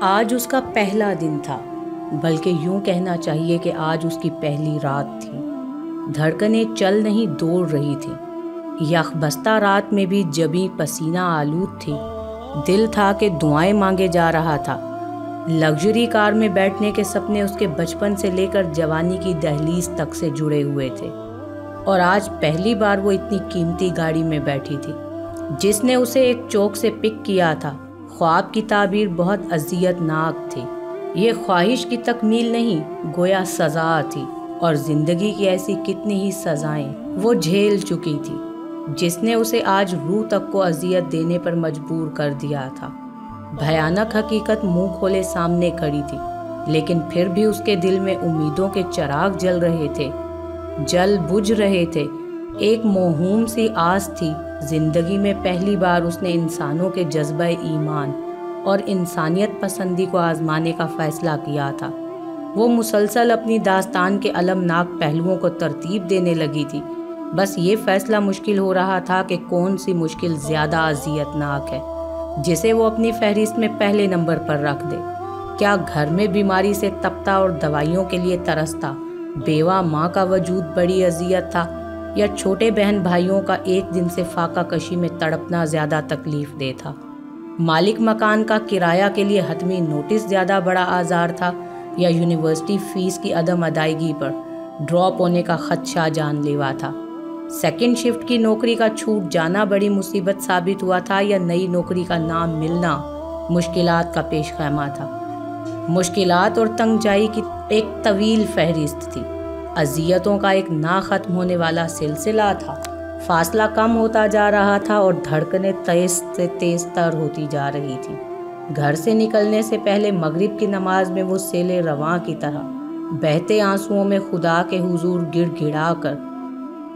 آج اس کا پہلا دن تھا، بلکہ یوں کہنا چاہیے کہ آج اس کی پہلی رات تھی۔ دھڑکنیں چل نہیں دوڑ رہی تھیں، یخ بستہ رات میں بھی جبیں پسینہ آلود تھی۔ دل تھا کہ دعائیں مانگے جا رہا تھا۔ لگژری کار میں بیٹھنے کے سپنے اس کے بچپن سے لے کر جوانی کی دہلیز تک سے جڑے ہوئے تھے، اور آج پہلی بار وہ اتنی قیمتی گاڑی میں بیٹھی تھی جس نے اسے ایک چوک سے پک کیا تھا۔ خواب کی تعبیر بہت اذیت ناک تھی۔ یہ خواہش کی تکمیل نہیں، گویا سزا تھی، اور زندگی کی ایسی کتنی ہی سزائیں وہ جھیل چکی تھی جس نے اسے آج روح تک کو اذیت دینے پر مجبور کر دیا تھا۔ بھیانک حقیقت منہ کھولے سامنے کھڑی تھی، لیکن پھر بھی اس کے دل میں امیدوں کے چراغ جل رہے تھے، جل بجھ رہے تھے۔ ایک موہوم سی آس تھی۔ زندگی میں پہلی بار اس نے انسانوں کے جذبہ ایمان اور انسانیت پسندی کو آزمانے کا فیصلہ کیا تھا۔ وہ مسلسل اپنی داستان کے المناک پہلوؤں کو ترتیب دینے لگی تھی، بس یہ فیصلہ مشکل ہو رہا تھا کہ کون سی مشکل زیادہ اذیت ناک ہے جسے وہ اپنی فہرست میں پہلے نمبر پر رکھ دے۔ کیا گھر میں بیماری سے تپتا اور دوائیوں کے لیے ترستا بیوہ ماں کا وجود بڑی اذیت تھا، یا چھوٹے بہن بھائیوں کا ایک دن سے فاقہ کشی میں تڑپنا زیادہ تکلیف دہ تھا؟ مالک مکان کا کرایہ کے لیے حتمی نوٹس زیادہ بڑا آزار تھا، یا یونیورسٹی فیس کی عدم ادائیگی پر ڈراپ ہونے کا خدشہ جان لیوا تھا؟ سیکنڈ شفٹ کی نوکری کا چھوٹ جانا بڑی مصیبت ثابت ہوا تھا، یا نئی نوکری کا نام ملنا مشکلات کا پیش خیمہ تھا؟ مشکلات اور تنگ جائی کی ایک طویل فہرست تھی، اذیتوں کا ایک نہ ختم ہونے والا سلسلہ تھا۔ فاصلہ کم ہوتا جا رہا تھا اور دھڑکنیں تیز سے تیز تر ہوتی جا رہی تھی۔ گھر سے نکلنے سے پہلے مغرب کی نماز میں وہ سیل رواں کی طرح بہتے آنسوؤں میں خدا کے حضور گڑ گڑا کر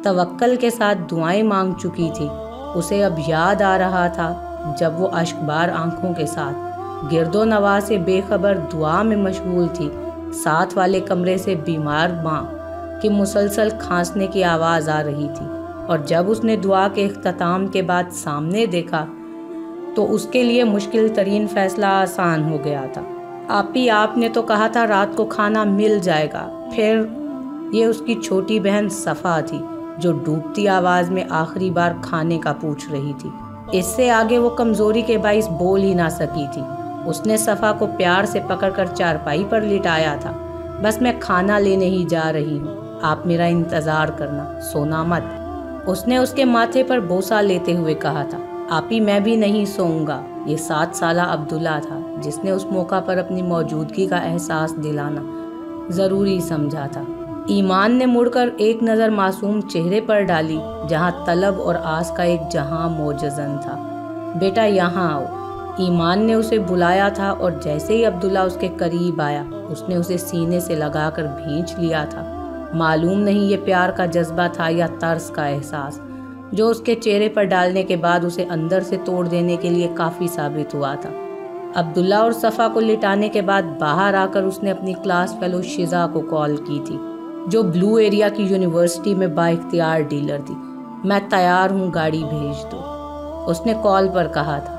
توکل کے ساتھ دعائیں مانگ چکی تھی۔ اسے اب یاد آ رہا تھا جب وہ اشک بار آنکھوں کے ساتھ گرد و نواح سے بے خبر دعا میں مشغول تھی۔ ساتھ والے کمرے سے بیمار ماں کہ مسلسل کھانسنے کی آواز آ رہی تھی، اور جب اس نے دعا کے اختتام کے بعد سامنے دیکھا تو اس کے لیے مشکل ترین فیصلہ آسان ہو گیا تھا۔ آپی، آپ نے تو کہا تھا رات کو کھانا مل جائے گا۔ پھر یہ اس کی چھوٹی بہن صفا تھی جو ڈوبتی آواز میں آخری بار کھانے کا پوچھ رہی تھی۔ اس سے آگے وہ کمزوری کے باعث بول ہی نہ سکی تھی۔ اس نے صفا کو پیار سے پکڑ کر چارپائی پر لٹایا تھا۔ بس میں کھانا لینے ہی جا رہی ہوں، آپ میرا انتظار کرنا، سونا مت۔ اس نے اس کے ماتھے پر بوسہ لیتے ہوئے کہا تھا، آپی میں بھی نہیں سوؤں گا۔ یہ 7 سالہ عبداللہ تھا جس نے اس موقع پر اپنی موجودگی کا احساس دلانا ضروری سمجھا تھا۔ ایمان نے مڑ کر ایک نظر معصوم چہرے پر ڈالی جہاں طلب اور آس کا ایک جہاں موجزن تھا۔ بیٹا یہاں آؤ۔ ایمان نے اسے بلایا تھا، اور جیسے ہی عبداللہ اس کے قریب آیا اس نے اسے سینے سے لگا کر بھینچ لیا تھا۔ معلوم نہیں یہ پیار کا جذبہ تھا یا ترس کا احساس، جو اس کے چہرے پر ڈالنے کے بعد اسے اندر سے توڑ دینے کے لیے کافی ثابت ہوا تھا۔ عبداللہ اور صفا کو لٹانے کے بعد باہر آ کر اس نے اپنی کلاس فیلو شزا کو کال کی تھی، جو بلو ایریا کی یونیورسٹی میں با اختیار ڈیلر تھی۔ میں تیار ہوں، گاڑی بھیج دو، اس نے کال پر کہا تھا۔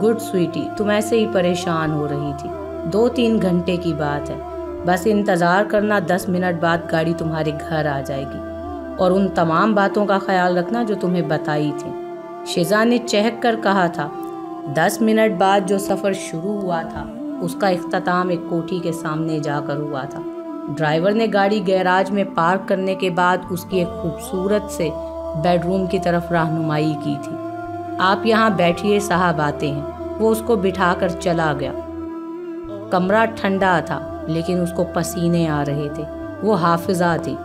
گڈ سویٹی، تم ایسے ہی پریشان ہو رہی تھی، 2-3 گھنٹے کی بات ہے، بس انتظار کرنا، 10 منٹ بعد گاڑی تمہارے گھر آ جائے گی، اور ان تمام باتوں کا خیال رکھنا جو تمہیں بتائی تھی، شزا نے چہک کر کہا تھا۔ 10 منٹ بعد جو سفر شروع ہوا تھا اس کا اختتام ایک کوٹھی کے سامنے جا کر ہوا تھا۔ ڈرائیور نے گاڑی گیراج میں پارک کرنے کے بعد اس کی ایک خوبصورت سے بیڈ روم کی طرف رہنمائی کی تھی۔ آپ یہاں بیٹھیے، صاحب آتے ہیں۔ وہ اس کو بٹھا کر چلا گیا۔ کمرہ ٹھنڈا تھا لیکن اس کو پسینے آ رہے تھے۔ وہ حافظہ تھی،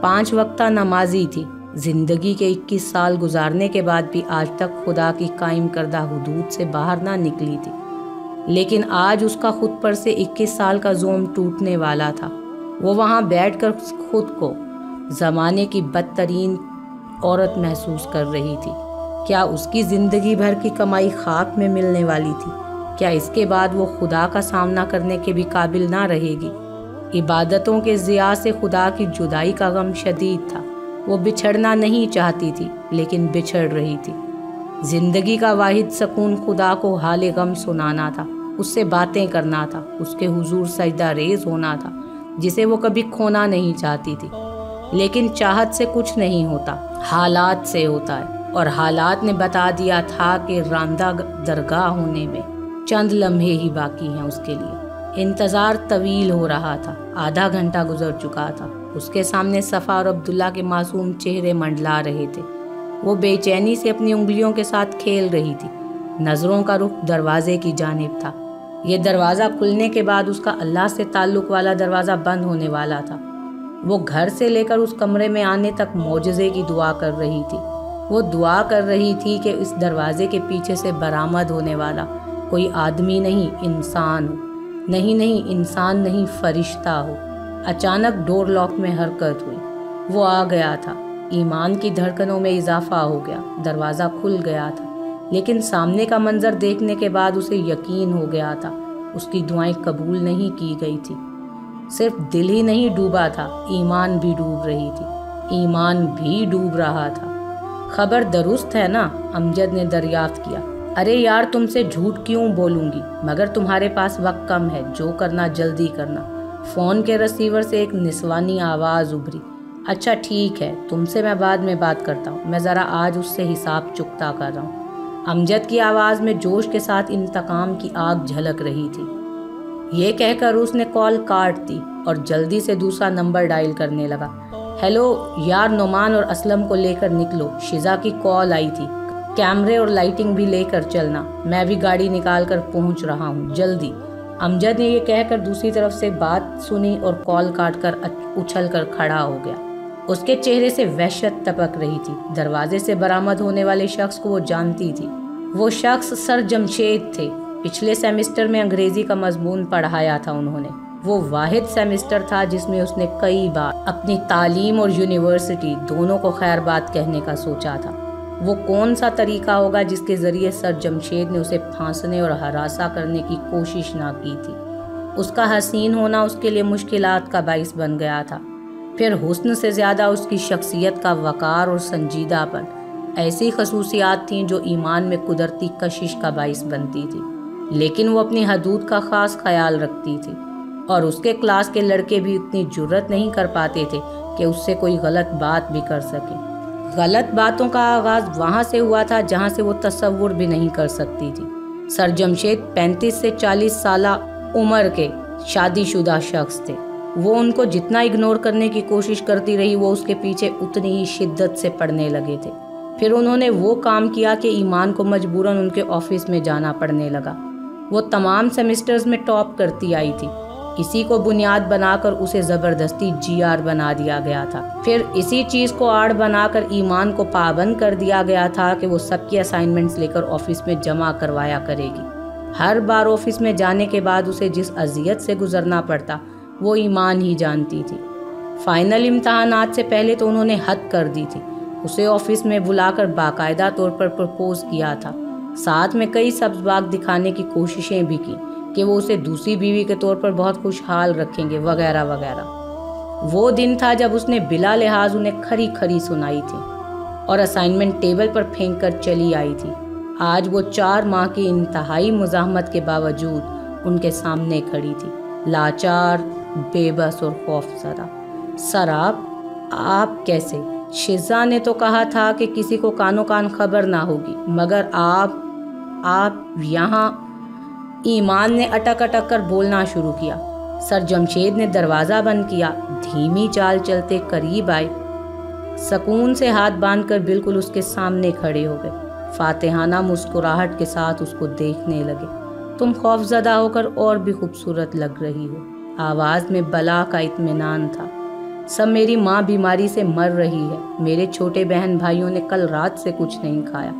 5 وقتہ نمازی تھی، زندگی کے 21 سال گزارنے کے بعد بھی آج تک خدا کی قائم کردہ حدود سے باہر نہ نکلی تھی، لیکن آج اس کا خود پر سے 21 سال کا زوم ٹوٹنے والا تھا۔ وہ وہاں بیٹھ کر خود کو زمانے کی بدترین عورت محسوس کر رہی تھی۔ کیا اس کی زندگی بھر کی کمائی خاک میں ملنے والی تھی؟ کیا اس کے بعد وہ خدا کا سامنا کرنے کے بھی قابل نہ رہے گی؟ عبادتوں کے ضیاء سے خدا کی جدائی کا غم شدید تھا۔ وہ بچھڑنا نہیں چاہتی تھی لیکن بچھڑ رہی تھی۔ زندگی کا واحد سکون خدا کو حال غم سنانا تھا۔ اس سے باتیں کرنا تھا، اس کے حضور سجدہ ریز ہونا تھا، جسے وہ کبھی کھونا نہیں چاہتی تھی۔ لیکن چاہت سے کچھ نہیں ہوتا، حالات سے ہوتا ہے، اور حالات نے بتا دیا تھا کہ راندہ درگاہ ہونے میں چند لمحے ہی باقی ہیں اس کے لیے۔ انتظار طویل ہو رہا تھا، آدھا گھنٹہ گزر چکا تھا۔ اس کے سامنے صفا اور عبداللہ کے معصوم چہرے منڈلا رہے تھے۔ وہ بے چینی سے اپنی انگلیوں کے ساتھ کھیل رہی تھی۔ نظروں کا رخ دروازے کی جانب تھا۔ یہ دروازہ کھلنے کے بعد اس کا اللہ سے تعلق والا دروازہ بند ہونے والا تھا۔ وہ گھر سے لے کر اس کمرے میں آنے تک معجزے کی دعا کر رہی تھی۔ وہ دعا کر رہی تھی کہ اس دروازے کے پیچھے سے برآمد ہونے والا کوئی آدمی نہیں، انسان ہو۔ نہیں، انسان نہیں، فرشتہ ہو۔ اچانک ڈور لاک میں حرکت ہوئی۔ وہ آ گیا تھا۔ ایمان کی دھڑکنوں میں اضافہ ہو گیا۔ دروازہ کھل گیا تھا، لیکن سامنے کا منظر دیکھنے کے بعد اسے یقین ہو گیا تھا اس کی دعائیں قبول نہیں کی گئی تھی۔ صرف دل ہی نہیں ڈوبا تھا، ایمان بھی ڈوب رہی تھی، ایمان بھی ڈوب رہا تھا۔ خبر درست ہے نا؟ امجد نے دریافت کیا۔ ارے یار، تم سے جھوٹ کیوں بولوں گی؟ مگر تمہارے پاس وقت کم ہے، جو کرنا جلدی کرنا۔ فون کے ریسیور سے ایک نسوانی آواز ابھری۔ اچھا ٹھیک ہے، تم سے میں بعد میں بات کرتا ہوں، میں ذرا آج اس سے حساب چکتا کر رہا ہوں۔ امجد کی آواز میں جوش کے ساتھ انتقام کی آگ جھلک رہی تھی۔ یہ کہہ کر اس نے کال کاٹ دی اور جلدی سے دوسرا نمبر ڈائل کرنے لگا۔ ہیلو یار، نعمان اور اسلم کو لے کر نکلو، شزا کی کال آئی تھی، کیمرے اور لائٹنگ بھی لے کر چلنا، میں بھی گاڑی نکال کر پہنچ رہا ہوں، جلدی۔ امجد نے یہ کہہ کر دوسری طرف سے بات سنی اور کال کاٹ کر اچھل کر کھڑا ہو گیا۔ اس کے چہرے سے وحشت ٹپک رہی تھی۔ دروازے سے برآمد ہونے والے شخص کو وہ جانتی تھی۔ وہ شخص سر جمشید تھے۔ پچھلے سیمسٹر میں انگریزی کا مضمون پڑھایا تھا انہوں نے۔ وہ واحد سیمسٹر تھا جس میں اس نے کئی بار اپنی تعلیم اور یونیورسٹی دونوں کو خیر بات کہنے کا سوچا تھا۔ وہ کون سا طریقہ ہوگا جس کے ذریعے سر جمشید نے اسے پھانسنے اور ہراساں کرنے کی کوشش نہ کی تھی۔ اس کا حسین ہونا اس کے لیے مشکلات کا باعث بن گیا تھا۔ پھر حسن سے زیادہ اس کی شخصیت کا وقار اور سنجیدہ پن ایسی خصوصیات تھیں جو ایمان میں قدرتی کشش کا باعث بنتی تھی، لیکن وہ اپنی حدود کا خاص خیال رکھتی تھی، اور اس کے کلاس کے لڑکے بھی اتنی جرت نہیں کر پاتے تھے کہ اس سے کوئی غلط بات بھی کر سکیں۔ غلط باتوں کا آغاز وہاں سے ہوا تھا جہاں سے وہ تصور بھی نہیں کر سکتی تھی۔ سر جمشید 35 سے 40 سالہ عمر کے شادی شدہ شخص تھے۔ وہ ان کو جتنا اگنور کرنے کی کوشش کرتی رہی، وہ اس کے پیچھے اتنی ہی شدت سے پڑنے لگے تھے۔ پھر انہوں نے وہ کام کیا کہ ایمان کو مجبوراً ان کے آفس میں جانا پڑنے لگا۔ وہ تمام سیمسٹرز میں ٹاپ کرتی آئی تھی۔ اسی کو بنیاد بنا کر اسے زبردستی GR بنا دیا گیا تھا۔ پھر اسی چیز کو آڑ بنا کر ایمان کو پابند کر دیا گیا تھا کہ وہ سب کی اسائنمنٹس لے کر آفس میں جمع کروایا کرے گی۔ ہر بار آفس میں جانے کے بعد اسے جس اذیت سے گزرنا پڑتا وہ ایمان ہی جانتی تھی۔ فائنل امتحانات سے پہلے تو انہوں نے حد کر دی تھی۔ اسے آفس میں بلا کر باقاعدہ طور پر پرپوز کیا تھا، ساتھ میں کئی سبز باغ دکھانے کی کوششیں بھی کی کہ وہ اسے دوسری بیوی کے طور پر بہت خوشحال رکھیں گے وغیرہ وغیرہ۔ وہ دن تھا جب اس نے بلا لحاظ انہیں کھری کھری سنائی تھی اور اسائنمنٹ ٹیبل پر پھینک کر چلی آئی تھی۔ آج وہ 4 ماہ کی انتہائی مزاحمت کے باوجود ان کے سامنے کھڑی تھی، لاچار، بے بس اور خوف زدہ۔ سر آپ کیسے؟ شزا نے تو کہا تھا کہ کسی کو کانوں کان خبر نہ ہوگی، مگر آپ یہاں؟ ایمان نے اٹک اٹک کر بولنا شروع کیا۔ سر جمشید نے دروازہ بند کیا، دھیمی چال چلتے قریب آئے، سکون سے ہاتھ باندھ کر بالکل اس کے سامنے کھڑے ہو گئے، فاتحانہ مسکراہٹ کے ساتھ اس کو دیکھنے لگے۔ تم خوف زدہ ہو کر اور بھی خوبصورت لگ رہی ہو۔ آواز میں بلا کا اطمینان تھا۔ سب میری ماں بیماری سے مر رہی ہے، میرے چھوٹے بہن بھائیوں نے کل رات سے کچھ نہیں کھایا،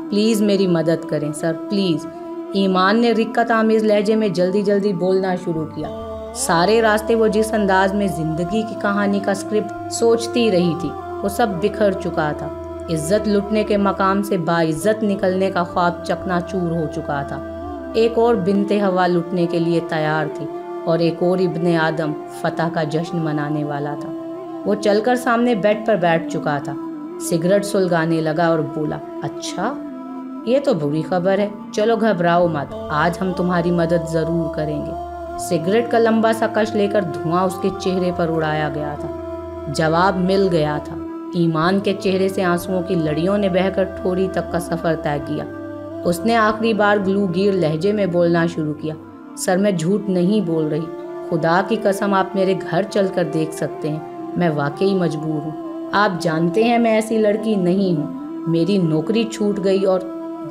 پلیز میری مدد کریں سر، پلیز۔ ایمان نے رکت آمیز لہجے میں جلدی جلدی بولنا شروع کیا۔ سارے راستے وہ جس انداز میں زندگی کی کہانی کا سکرپٹ سوچتی رہی تھی وہ سب بکھر چکا تھا۔ عزت لٹنے کے مقام سے باعزت نکلنے کا خواب چکنا چور ہو چکا تھا۔ ایک اور بنت ہوا لٹنے کے لیے تیار تھی اور ایک اور ابن آدم فتح کا جشن منانے والا تھا۔ وہ چل کر سامنے بیڈ پر بیٹھ چکا تھا، سگریٹ سلگانے لگا اور بولا، اچھا یہ تو بری خبر ہے، چلو گھبراؤ مت، آج ہم تمہاری مدد ضرور کریں گے۔ سگریٹ کا لمبا سا کش لے کر دھواں اس کے چہرے پر اڑایا گیا تھا۔ جواب مل گیا تھا۔ ایمان کے چہرے سے آنسوؤں کی لڑیوں نے بہہ کر ٹھوڑی تک کا سفر طے کیا۔ اس نے آخری بار گلو گیر لہجے میں بولنا شروع کیا، سر میں جھوٹ نہیں بول رہی، خدا کی قسم آپ میرے گھر چل کر دیکھ سکتے ہیں، میں واقعی مجبور ہوں۔ آپ جانتے ہیں میں ایسی لڑکی نہیں ہوں، میری نوکری چھوٹ گئی۔ اور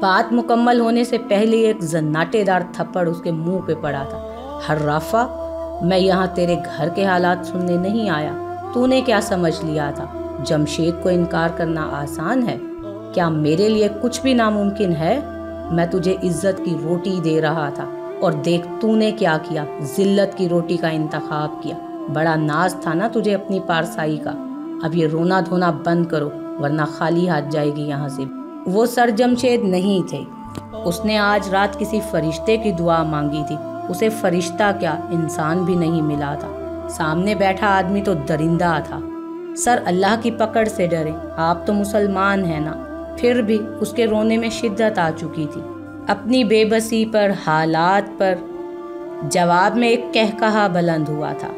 بات مکمل ہونے سے پہلے ایک زناٹے دار تھپڑ اس کے منہ پہ پڑا تھا۔ حرافہ، میں یہاں تیرے گھر کے حالات سننے نہیں آیا، تو نے کیا سمجھ لیا تھا جمشید کو انکار کرنا آسان ہے؟ کیا میرے لیے کچھ بھی ناممکن ہے؟ میں تجھے عزت کی روٹی دے رہا تھا اور دیکھ تو نے کیا کیا، ذلت کی روٹی کا انتخاب کیا۔ بڑا ناز تھا نا تجھے اپنی پارسائی کا، اب یہ رونا دھونا بند کرو ورنہ خالی ہاتھ جائے گی یہاں سے۔ وہ سر جمشید نہیں تھے، اس نے آج رات کسی فرشتے کی دعا مانگی تھی، اسے فرشتہ کیا انسان بھی نہیں ملا تھا۔ سامنے بیٹھا آدمی تو درندہ تھا۔ سر اللہ کی پکڑ سے ڈرے، آپ تو مسلمان ہیں نا۔ پھر بھی اس کے رونے میں شدت آ چکی تھی، اپنی بے بسی پر، حالات پر۔ جواب میں ایک کہکہا بلند ہوا تھا،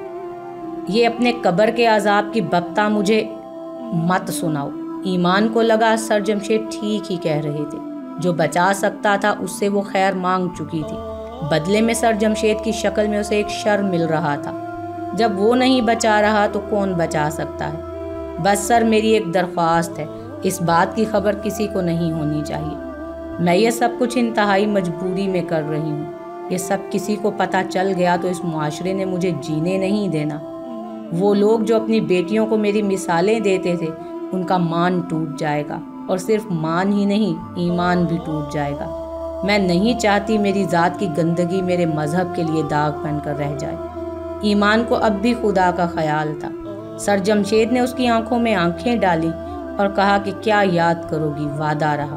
یہ اپنے قبر کے عذاب کی بکتا مجھے مت سناؤ۔ ایمان کو لگا سر جمشید ٹھیک ہی کہہ رہے تھے، جو بچا سکتا تھا اس سے وہ خیر مانگ چکی تھی، بدلے میں سر جمشید کی شکل میں اسے ایک شر مل رہا تھا۔ جب وہ نہیں بچا رہا تو کون بچا سکتا ہے؟ بس سر میری ایک درخواست ہے، اس بات کی خبر کسی کو نہیں ہونی چاہیے۔ میں یہ سب کچھ انتہائی مجبوری میں کر رہی ہوں، یہ سب کسی کو پتہ چل گیا تو اس معاشرے نے مجھے جینے نہیں دینا۔ وہ لوگ جو اپنی بیٹیوں کو میری مثالیں دیتے تھے ان کا مان ٹوٹ جائے گا، اور صرف مان ہی نہیں ایمان بھی ٹوٹ جائے گا۔ میں نہیں چاہتی میری ذات کی گندگی میرے مذہب کے لیے داغ بن کر رہ جائے۔ ایمان کو اب بھی خدا کا خیال تھا۔ سر جمشید نے اس کی آنکھوں میں آنکھیں ڈالیں اور کہا کہ کیا یاد کرو گی، وعدہ رہا۔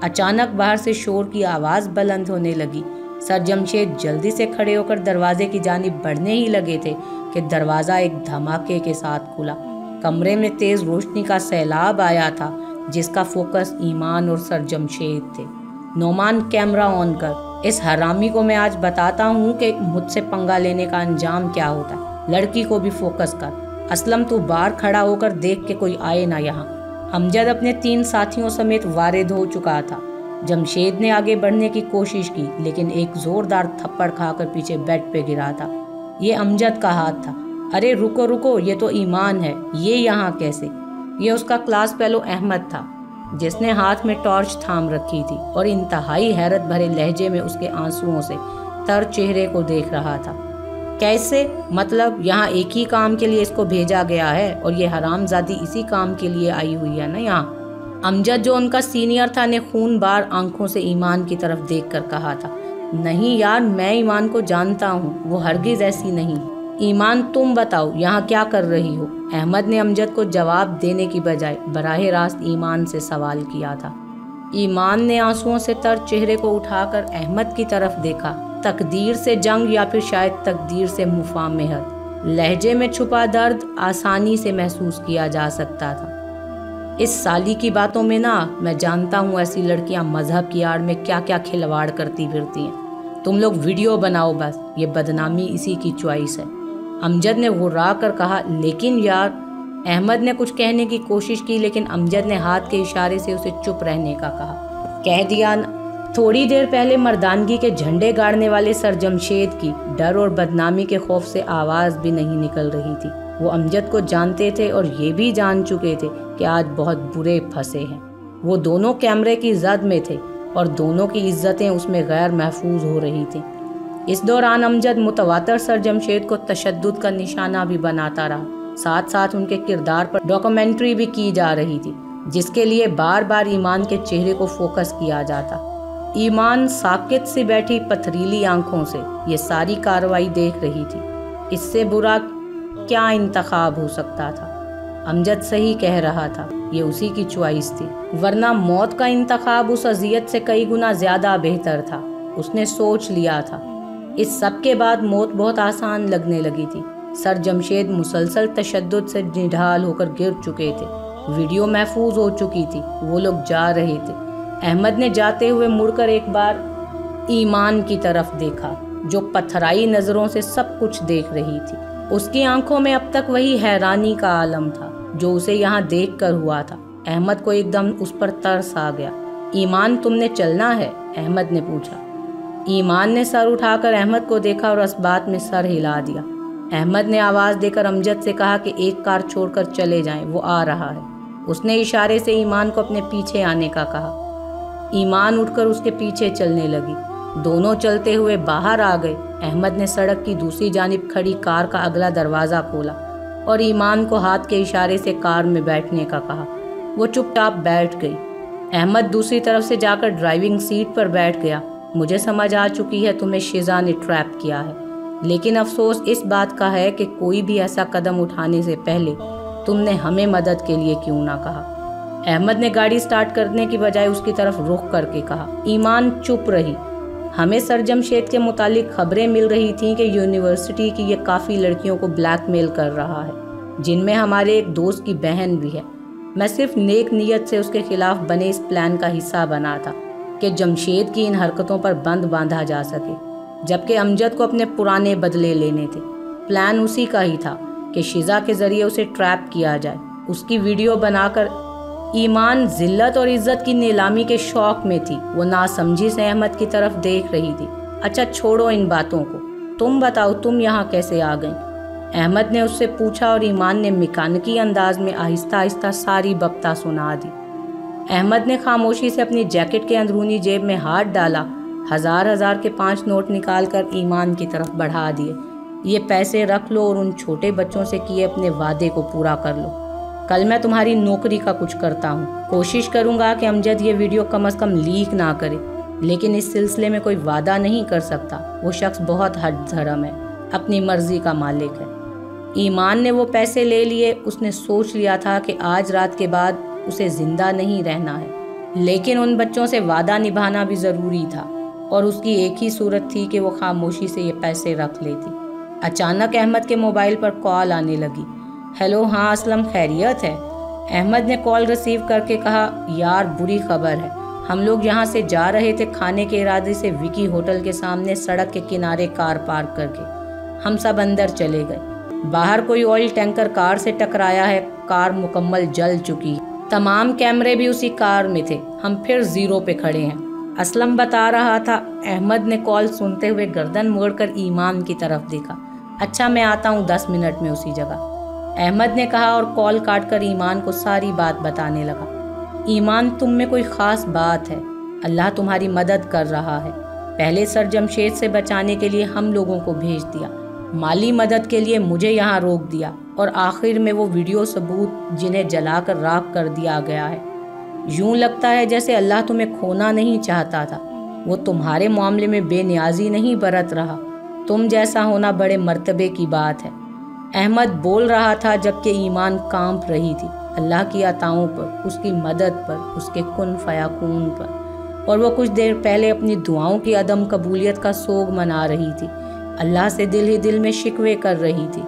اچانک باہر سے شور کی آواز بلند ہونے لگی۔ سر جمشید جلدی سے کھڑے ہو کر دروازے کی جانب بڑھنے ہی لگے تھے کہ دروازہ ایک دھماکے کے ساتھ کھلا۔ کمرے میں تیز روشنی کا سیلاب آیا تھا جس کا فوکس ایمان اور سر جمشید تھے۔ نعمان کیمرہ آن کر، اس حرامی کو میں آج بتاتا ہوں کہ مجھ سے پنگا لینے کا انجام کیا ہوتا ہے۔ لڑکی کو بھی فوکس کر۔ اسلم تو باہر کھڑا ہو کر دیکھ کہ کوئی آئے نہ یہاں۔ امجد اپنے 3 ساتھیوں سمیت وارد ہو چکا تھا۔ جمشید نے آگے بڑھنے کی کوشش کی لیکن ایک زوردار تھپڑ کھا کر پیچھے بیڈ پہ گرا تھا۔ یہ امجد کا ہاتھ تھا۔ ارے رکو رکو، یہ تو ایمان ہے، یہ یہاں کیسے؟ یہ اس کا کلاس فیلو احمد تھا جس نے ہاتھ میں ٹارچ تھام رکھی تھی اور انتہائی حیرت بھرے لہجے میں اس کے آنسوؤں سے تر چہرے کو دیکھ رہا تھا۔ کیسے؟ مطلب یہاں ایک ہی کام کے لیے اس کو بھیجا گیا ہے اور یہ حرام زادی اسی کام کے لیے آئی ہوئی ہے نا یہاں۔ امجد جو ان کا سینئر تھا نے خون بار آنکھوں سے ایمان کی طرف دیکھ کر کہا تھا، نہیں یار، میں ایمان کو جانتا ہوں، وہ ہرگز ایسی نہیں۔ ایمان تم بتاؤ یہاں کیا کر رہی ہو؟ احمد نے امجد کو جواب دینے کی بجائے براہ راست ایمان سے سوال کیا تھا۔ ایمان نے آنسوؤں سے تر چہرے کو اٹھا کر احمد کی طرف دیکھا۔ تقدیر سے جنگ یا پھر شاید تقدیر سے مفاہمت، لہجے میں چھپا درد آسانی سے محسوس کیا جا سکتا تھا۔ اس سالی کی باتوں میں نا، میں جانتا ہوں ایسی لڑکیاں مذہب کی آڑ میں کیا کیا کھلواڑ کرتی پھرتی ہیں۔ تم لوگ ویڈیو بناؤ بس، یہ بدنامی اسی کی چوائس ہے۔ امجد نے غرا کر کہا، لیکن یار۔ احمد نے کچھ کہنے کی کوشش کی لیکن امجد نے ہاتھ کے اشارے سے اسے چپ رہنے کا کہا۔ کہہ دیا نا۔ تھوڑی دیر پہلے مردانگی کے جھنڈے گاڑنے والے سر جمشید کی ڈر اور بدنامی کے خوف سے آواز بھی نہیں نکل رہی تھی۔ وہ امجد کو جانتے تھے اور یہ بھی جان چکے تھے کہ آج بہت برے پھنسے ہیں۔ وہ دونوں کیمرے کی زد میں تھے اور دونوں کی عزتیں اس میں غیر محفوظ ہو رہی تھیں۔ اس دوران امجد متواتر سر جمشید کو تشدد کا نشانہ بھی بناتا رہا، ساتھ ساتھ ان کے کردار پر ڈاکومنٹری بھی کی جا رہی تھی جس کے لیے بار بار ایمان کے چہرے کو فوکس کیا جاتا۔ ایمان ساکت سی بیٹھی پتھریلی آنکھوں سے یہ ساری کارروائی دیکھ رہی تھی۔ اس سے برا کیا انتخاب ہو سکتا تھا؟ امجد صحیح کہہ رہا تھا، یہ اسی کی چوائس تھی، ورنہ موت کا انتخاب اس اذیت سے کئی گنا زیادہ بہتر تھا۔ اس نے سوچ لیا تھا۔ اس سب کے بعد موت بہت آسان لگنے لگی تھی۔ سر جمشید مسلسل تشدد سے نڈھال ہو کر گر چکے تھے، ویڈیو محفوظ ہو چکی تھی، وہ لوگ جا رہے تھے۔ احمد نے جاتے ہوئے مڑ کر ایک بار ایمان کی طرف دیکھا جو پتھرائی نظروں سے سب کچھ دیکھ رہی تھی۔ اس کی آنکھوں میں اب تک وہی حیرانی کا عالم تھا جو اسے یہاں دیکھ کر ہوا تھا۔ احمد کو ایک دم اس پر ترس آ گیا۔ ایمان تم نے چلنا ہے؟ احمد نے پوچھا۔ ایمان نے سر اٹھا کر احمد کو دیکھا اور اس بات میں سر ہلا دیا۔ احمد نے آواز دے کر امجد سے کہا کہ ایک کار چھوڑ کر چلے جائیں، وہ آ رہا ہے۔ اس نے اشارے سے ایمان کو اپنے پیچھے آنے کا کہا۔ ایمان اٹھ کر اس کے پیچھے چلنے لگی۔ دونوں چلتے ہوئے باہر آ گئے۔ احمد نے سڑک کی دوسری جانب کھڑی کار کا اگلا دروازہ کھولا اور ایمان کو ہاتھ کے اشارے سے کار میں بیٹھنے کا کہا۔ وہ چپ چاپ بیٹھ گئی۔ احمد دوسری طرف سے جا کر ڈرائیونگ سیٹ پر بیٹھ گیا۔ مجھے سمجھ آ چکی ہے تمہیں شیزا نے ٹریپ کیا ہے، لیکن افسوس اس بات کا ہے کہ کوئی بھی ایسا قدم اٹھانے سے پہلے تم نے ہمیں مدد کے لیے کیوں نہ کہا۔ احمد نے گاڑی سٹارٹ کرنے کی بجائے اس کی طرف رخ کر کے کہا۔ ایمان چپ رہی۔ ہمیں سر جمشید کے متعلق خبریں مل رہی تھیں کہ یونیورسٹی کی یہ کافی لڑکیوں کو بلیک میل کر رہا ہے، جن میں ہمارے ایک دوست کی بہن بھی ہے۔ میں صرف نیک نیت سے اس کے خلاف بنے اس پلان کا حصہ بنا تھا کہ جمشید کی ان حرکتوں پر بند باندھا جا سکے، جبکہ امجد کو اپنے پرانے بدلے لینے تھے۔ پلان اسی کا ہی تھا کہ شیزا کے ذریعے اسے ٹریپ کیا جائے، اس کی ویڈیو بنا کر۔ ایمان ذلت اور عزت کی نیلامی کے شوق میں تھی۔ وہ ناسمجھی سے احمد کی طرف دیکھ رہی تھی۔ اچھا چھوڑو ان باتوں کو، تم بتاؤ تم یہاں کیسے آ گئیں؟ احمد نے اس سے پوچھا اور ایمان نے میکانکی انداز میں آہستہ آہستہ ساری ببتا سنا دی۔ احمد نے خاموشی سے اپنی جیکٹ کے اندرونی جیب میں ہاتھ ڈالا، ہزار کے 5 نوٹ نکال کر ایمان کی طرف بڑھا دیے۔ یہ پیسے رکھ لو اور ان چھوٹے بچوں سے کیے اپنے وعدے کو پورا کر لو۔ کل میں تمہاری نوکری کا کچھ کرتا ہوں، کوشش کروں گا کہ امجد یہ ویڈیو کم از کم لیک نہ کرے، لیکن اس سلسلے میں کوئی وعدہ نہیں کر سکتا۔ وہ شخص بہت ہٹ دھرم ہے، اپنی مرضی کا مالک ہے۔ ایمان نے وہ پیسے لے لیے۔ اس نے سوچ لیا تھا کہ آج رات کے بعد اسے زندہ نہیں رہنا ہے، لیکن ان بچوں سے وعدہ نبھانا بھی ضروری تھا، اور اس کی ایک ہی صورت تھی کہ وہ خاموشی سے یہ پیسے رکھ لیتی۔ اچانک احمد کے موبائل پر کال آنے لگی۔ ہیلو، ہاں اسلم، خیریت ہے؟ احمد نے کال ریسیو کر کے کہا، یار بری خبر ہے، ہم لوگ یہاں سے جا رہے تھے کھانے کے ارادے سے وکی ہوٹل کے سامنے سڑک کے کنارے کار پارک کر کے۔ ہم سب اندر چلے گئے۔ باہر کوئی آئل ٹینکر کار سے ٹکرایا ہے، کار مکمل جل چکی ہے، تمام کیمرے بھی اسی کار میں تھے، ہم پھر زیرو پہ کھڑے ہیں، اسلم بتا رہا تھا۔ احمد نے کال سنتے ہوئے گردن موڑ کر ایمان کی طرف دیکھا۔ اچھا میں آتا ہوں 10 منٹ میں اسی جگہ، احمد نے کہا اور کال کاٹ کر ایمان کو ساری بات بتانے لگا۔ ایمان تم میں کوئی خاص بات ہے، اللہ تمہاری مدد کر رہا ہے۔ پہلے سر جمشید سے بچانے کے لیے ہم لوگوں کو بھیج دیا، مالی مدد کے لیے مجھے یہاں روک دیا، اور آخر میں وہ ویڈیو ثبوت جنہیں جلا کر راکھ کر دیا گیا ہے۔ یوں لگتا ہے جیسے اللہ تمہیں کھونا نہیں چاہتا تھا، وہ تمہارے معاملے میں بے نیازی نہیں برت رہا۔ تم جیسا ہونا بڑے مرتبے کی بات ہے۔ احمد بول رہا تھا جبکہ ایمان کانپ رہی تھی، اللہ کی عطاؤں پر، اس کی مدد پر، اس کے کن فیکون پر، اور وہ کچھ دیر پہلے اپنی دعاؤں کی عدم قبولیت کا سوگ منا رہی تھی، اللہ سے دل ہی دل میں شکوے کر رہی تھی۔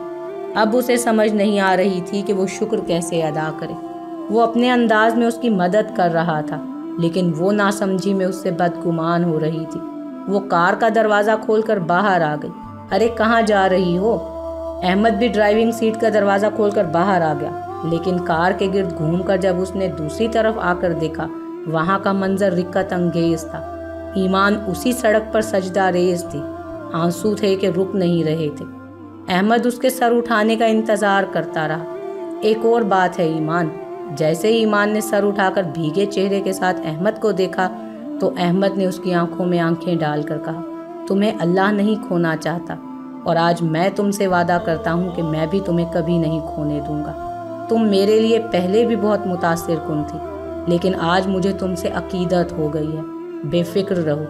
اب اسے سمجھ نہیں آ رہی تھی کہ وہ شکر کیسے ادا کرے۔ وہ اپنے انداز میں اس کی مدد کر رہا تھا، لیکن وہ ناسمجھی میں اس سے بدگمان ہو رہی تھی۔ وہ کار کا دروازہ کھول کر باہر آ گئی۔ ارے کہاں جا رہی ہو؟ احمد بھی ڈرائیونگ سیٹ کا دروازہ کھول کر باہر آ گیا، لیکن کار کے گرد گھوم کر جب اس نے دوسری طرف آ کر دیکھا، وہاں کا منظر رکت انگیز تھا۔ ایمان اسی سڑک پر سجدہ ریز تھی، آنسو تھے کہ رک نہیں رہے تھے۔ احمد اس کے سر اٹھانے کا انتظار کرتا رہا۔ ایک اور بات ہے ایمان۔ جیسے ہی ایمان نے سر اٹھا کر بھیگے چہرے کے ساتھ احمد کو دیکھا تو احمد نے اس کی آنکھوں میں آنکھیں ڈال کر کہا، تمہیں اللہ نہیں کھونا چاہتا، اور آج میں تم سے وعدہ کرتا ہوں کہ میں بھی تمہیں کبھی نہیں کھونے دوں گا۔ تم میرے لیے پہلے بھی بہت متاثر کن تھی، لیکن آج مجھے تم سے عقیدت ہو گئی ہے۔ بے فکر رہو،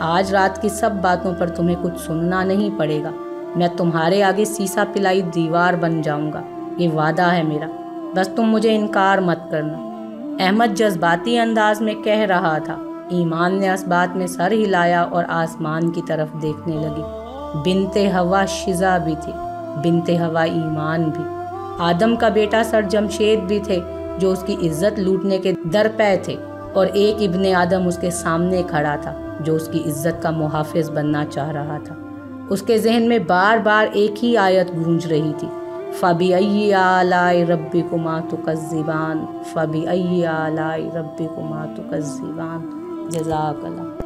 آج رات کی سب باتوں پر تمہیں کچھ سننا نہیں پڑے گا۔ میں تمہارے آگے سیسا پلائی دیوار بن جاؤں گا، یہ وعدہ ہے میرا، بس تم مجھے انکار مت کرنا۔ احمد جذباتی انداز میں کہہ رہا تھا۔ ایمان نے اس بات میں سر ہلایا اور آسمان کی طرف دیکھنے لگی۔ بنت ہوا شیزا بھی تھی، بنت ہوا ایمان بھی، آدم کا بیٹا سر جمشید بھی تھے جو اس کی عزت لوٹنے کے درپے تھے۔ اور ایک ابن آدم اس کے سامنے کھڑا تھا جو اس کی عزت کا محافظ بننا چاہ رہا تھا۔ اس کے ذہن میں بار بار ایک ہی آیت گونج رہی تھی، فَبِأَيِّ آلَاءِ رَبِّكُمَا تُكَذِّبَانِ فَبِأَيِّ آلَاءِ رَبِّكُمَا تُكَذِّبَانِ۔ جزاک اللہ۔